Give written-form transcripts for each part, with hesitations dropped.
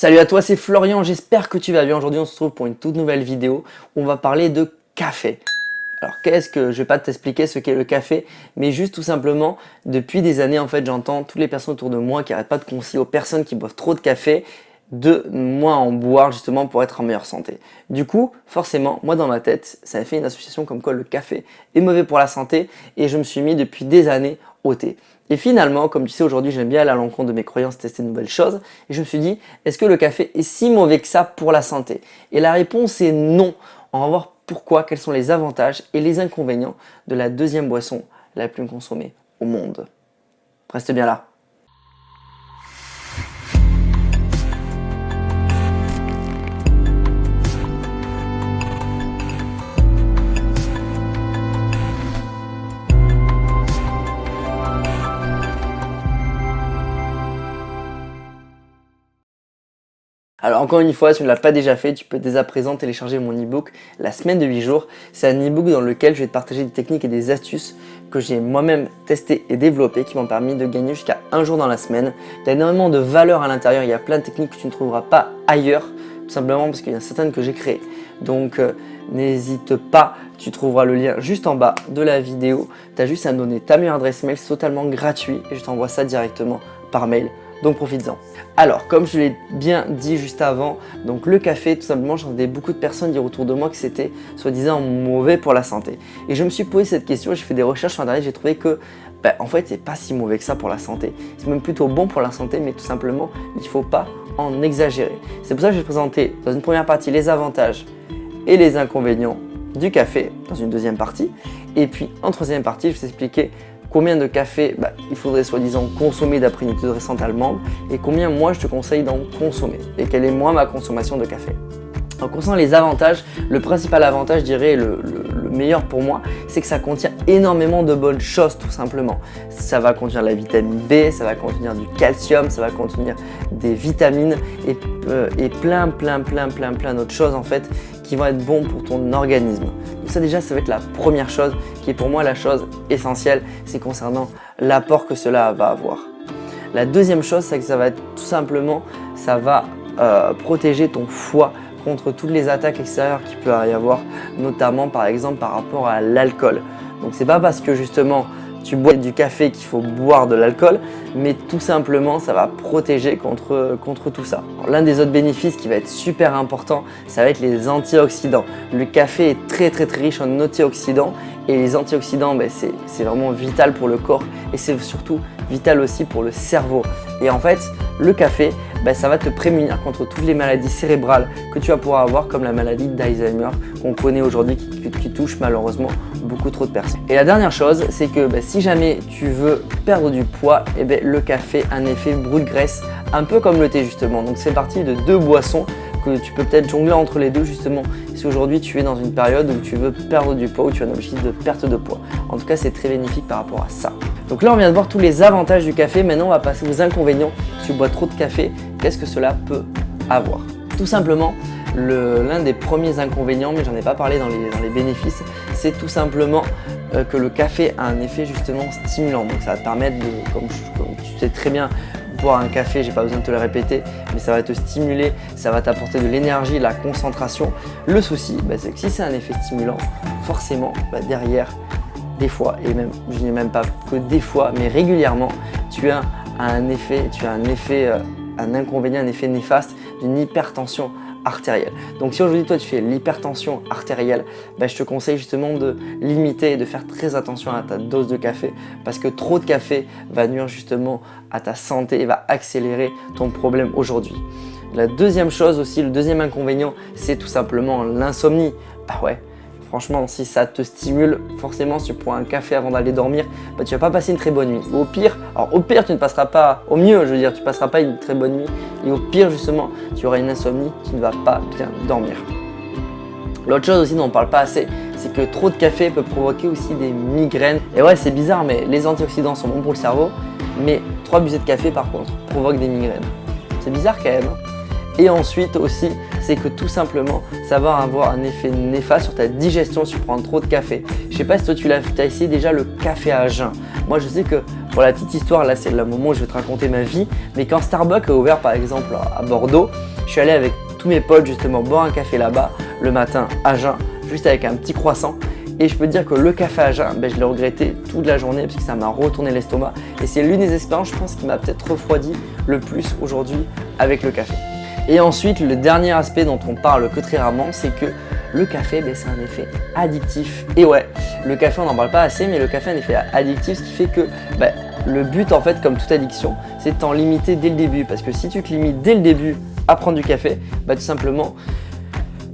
Salut à toi, c'est Florian, j'espère que tu vas bien. Aujourd'hui, on se retrouve pour une toute nouvelle vidéo où on va parler de café. Alors, je ne vais pas t'expliquer ce qu'est le café, mais juste tout simplement, depuis des années, en fait, j'entends toutes les personnes autour de moi qui n'arrêtent pas de conseiller aux personnes qui boivent trop de café de moins en boire justement pour être en meilleure santé. Du coup, forcément, moi dans ma tête, ça a fait une association comme quoi le café est mauvais pour la santé et je me suis mis depuis des années au thé. Et finalement, comme tu sais, aujourd'hui, j'aime bien aller à l'encontre de mes croyances, tester de nouvelles choses. Et je me suis dit, est-ce que le café est si mauvais que ça pour la santé? Et la réponse est non. On va voir pourquoi, quels sont les avantages et les inconvénients de la deuxième boisson la plus consommée au monde. Reste bien là. Alors encore une fois, si tu ne l'as pas déjà fait, tu peux dès à présent télécharger mon e-book La semaine de 8 jours. C'est un e-book dans lequel je vais te partager des techniques et des astuces que j'ai moi-même testées et développées qui m'ont permis de gagner jusqu'à un jour dans la semaine. Il y a énormément de valeur à l'intérieur, il y a plein de techniques que tu ne trouveras pas ailleurs, tout simplement parce qu'il y en a certaines que j'ai créées. Donc n'hésite pas, tu trouveras le lien juste en bas de la vidéo. Tu as juste à me donner ta meilleure adresse mail, c'est totalement gratuit et je t'envoie ça directement par mail. Donc profites-en. Alors, comme je l'ai bien dit juste avant, donc le café, tout simplement, j'entendais beaucoup de personnes dire autour de moi que c'était soi-disant mauvais pour la santé. Et je me suis posé cette question, j'ai fait des recherches sur internet, j'ai trouvé que en fait, c'est pas si mauvais que ça pour la santé. C'est même plutôt bon pour la santé, mais tout simplement, il ne faut pas en exagérer. C'est pour ça que je vais te présenter dans une première partie les avantages et les inconvénients du café, dans une deuxième partie. Et puis, en troisième partie, je vais t'expliquer combien de café il faudrait soi-disant consommer d'après une étude récente allemande et combien moi je te conseille d'en consommer et quelle est moi ma consommation de café. En concernant les avantages, le principal avantage, je dirais le meilleur pour moi, c'est que ça contient énormément de bonnes choses tout simplement. Ça va contenir la vitamine B, ça va contenir du calcium, ça va contenir des vitamines et plein d'autres choses en fait qui vont être bons pour ton organisme. Donc ça déjà, ça va être la première chose qui est pour moi la chose essentielle, c'est concernant l'apport que cela va avoir. La deuxième chose, c'est que ça va être tout simplement, ça va protéger ton foie contre toutes les attaques extérieures qu'il peut y avoir, notamment par exemple par rapport à l'alcool. Donc c'est pas parce que justement tu bois du café qu'il faut boire de l'alcool, mais tout simplement ça va protéger contre tout ça. L'un des autres bénéfices qui va être super important, ça va être les antioxydants. Le café est très riche en antioxydants et les antioxydants c'est vraiment vital pour le corps et c'est surtout vital aussi pour le cerveau. Et en fait le café ça va te prémunir contre toutes les maladies cérébrales que tu vas pouvoir avoir comme la maladie d'Alzheimer qu'on connaît aujourd'hui qui touche malheureusement beaucoup trop de personnes. Et la dernière chose, c'est que si jamais tu veux perdre du poids, le café a un effet brûle-graisse un peu comme le thé justement. Donc c'est parti de deux boissons que tu peux peut-être jongler entre les deux justement si aujourd'hui tu es dans une période où tu veux perdre du poids ou tu as un objectif de perte de poids. En tout cas, c'est très bénéfique par rapport à ça. Donc là, on vient de voir tous les avantages du café. Maintenant, on va passer aux inconvénients. Si tu bois trop de café, qu'est-ce que cela peut avoir? Tout simplement, l'un des premiers inconvénients, mais j'en ai pas parlé dans les bénéfices, c'est tout simplement que le café a un effet justement stimulant. Donc ça va te permettre de, comme tu sais très bien, boire un café, j'ai pas besoin de te le répéter, mais ça va te stimuler, ça va t'apporter de l'énergie, de la concentration. Le souci, c'est que si c'est un effet stimulant, forcément derrière, des fois, et même je n'ai même pas que des fois, mais régulièrement, tu as un inconvénient, un effet néfaste d'une hypertension artérielle. Donc si aujourd'hui toi tu fais l'hypertension artérielle, je te conseille justement de limiter et de faire très attention à ta dose de café parce que trop de café va nuire justement à ta santé et va accélérer ton problème aujourd'hui. La deuxième chose aussi, le deuxième inconvénient, c'est tout simplement l'insomnie. Franchement, si ça te stimule, forcément, si tu prends un café avant d'aller dormir, tu vas pas passer une très bonne nuit. Au pire, tu ne passeras pas, au mieux, je veux dire, tu passeras pas une très bonne nuit. Et au pire, justement, tu auras une insomnie, tu ne vas pas bien dormir. L'autre chose aussi dont on ne parle pas assez, c'est que trop de café peut provoquer aussi des migraines. Et ouais, c'est bizarre, mais les antioxydants sont bons pour le cerveau, mais 3 buvées de café, par contre, provoquent des migraines. C'est bizarre quand même. Et ensuite aussi, c'est que tout simplement, ça va avoir un effet néfaste sur ta digestion si tu prends trop de café. Je sais pas si toi tu as essayé déjà le café à jeun. Moi je sais que pour la petite histoire, là c'est le moment où je vais te raconter ma vie, mais quand Starbucks a ouvert par exemple à Bordeaux, je suis allé avec tous mes potes justement boire un café là-bas le matin à jeun, juste avec un petit croissant. Et je peux te dire que le café à jeun, je l'ai regretté toute la journée parce que ça m'a retourné l'estomac. Et c'est l'une des expériences, je pense, qui m'a peut-être refroidi le plus aujourd'hui avec le café. Et ensuite, le dernier aspect dont on parle que très rarement, c'est que le café, c'est un effet addictif. Et ouais, le café, on n'en parle pas assez, mais le café a un effet addictif, ce qui fait que le but, en fait, comme toute addiction, c'est de t'en limiter dès le début. Parce que si tu te limites dès le début à prendre du café, tout simplement,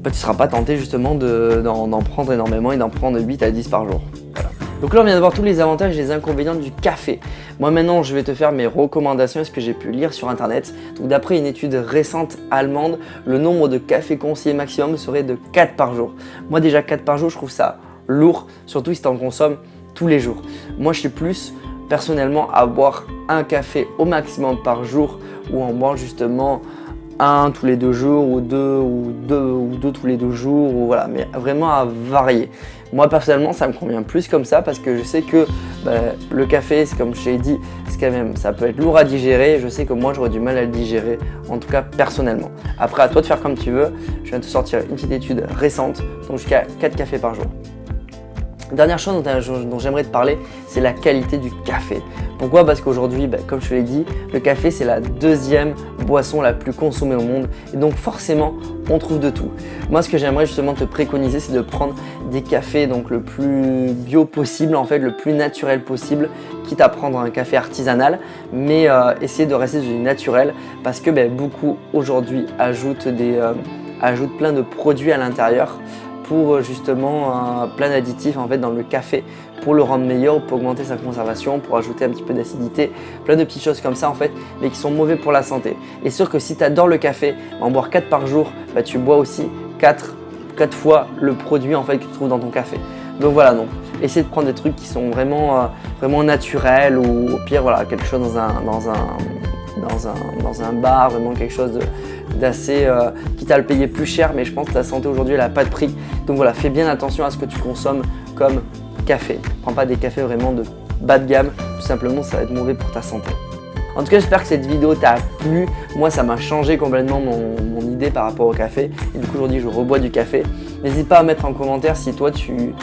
tu ne seras pas tenté justement d'en prendre énormément et d'en prendre 8 à 10 par jour. Voilà. Donc là, on vient de voir tous les avantages et les inconvénients du café. Moi maintenant, je vais te faire mes recommandations et ce que j'ai pu lire sur internet. Donc d'après une étude récente allemande, le nombre de cafés conseillés maximum serait de 4 par jour. Moi déjà 4 par jour, je trouve ça lourd, surtout si tu en consommes tous les jours. Moi je suis plus personnellement à boire un café au maximum par jour ou en boire justement un tous les 2 jours ou deux tous les 2 jours, ou voilà, mais vraiment à varier. Moi personnellement ça me convient plus comme ça parce que je sais que le café, c'est comme je t'ai dit, c'est quand même, ça peut être lourd à digérer. Je sais que moi j'aurais du mal à le digérer, en tout cas personnellement. Après à toi de faire comme tu veux. Je viens de te sortir une petite étude récente, donc jusqu'à 4 cafés par jour. Dernière chose dont j'aimerais te parler, c'est la qualité du café. Pourquoi? Parce qu'aujourd'hui, comme je te l'ai dit, le café c'est la deuxième boisson la plus consommée au monde et donc forcément on trouve de tout. Moi ce que j'aimerais justement te préconiser, c'est de prendre des cafés donc le plus bio possible, en fait le plus naturel possible, quitte à prendre un café artisanal, mais essayer de rester sur du naturel parce que beaucoup aujourd'hui ajoutent plein de produits à l'intérieur pour justement plein d'additifs en fait dans le café pour le rendre meilleur, pour augmenter sa conservation, pour ajouter un petit peu d'acidité, plein de petites choses comme ça en fait, mais qui sont mauvais pour la santé. Et sûr que si tu adores le café, en boire 4 par jour, tu bois aussi 4 fois le produit en fait que tu trouves dans ton café. Donc voilà, donc essayer de prendre des trucs qui sont vraiment naturels, ou au pire voilà, quelque chose dans un bar, vraiment quelque chose d'assez quitte à le payer plus cher, mais je pense que ta santé aujourd'hui elle n'a pas de prix. Donc voilà, fais bien attention à ce que tu consommes comme café. Prends pas des cafés vraiment de bas de gamme, tout simplement ça va être mauvais pour ta santé. En tout cas, j'espère que cette vidéo t'a plu. Moi, ça m'a changé complètement mon idée par rapport au café. Et du coup, aujourd'hui, je rebois du café. N'hésite pas à mettre en commentaire si toi tu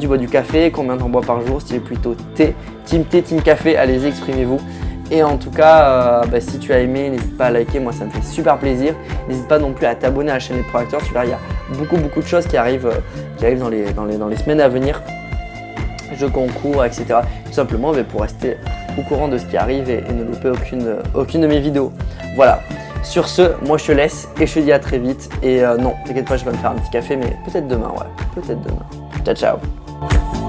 bois du café, combien t'en bois par jour, si tu es plutôt thé, team café, allez-y, exprimez-vous. Et en tout cas, si tu as aimé, n'hésite pas à liker, moi ça me fait super plaisir. N'hésite pas non plus à t'abonner à la chaîne Les Pro Acteurs, tu verras, il y a beaucoup de choses qui arrivent dans les semaines à venir. Jeux concours, etc. Tout simplement pour rester au courant de ce qui arrive et ne louper aucune de mes vidéos. Voilà. Sur ce, moi je te laisse et je te dis à très vite. Et non, t'inquiète pas, je vais me faire un petit café, mais peut-être demain, ouais. Peut-être demain. Ciao, ciao.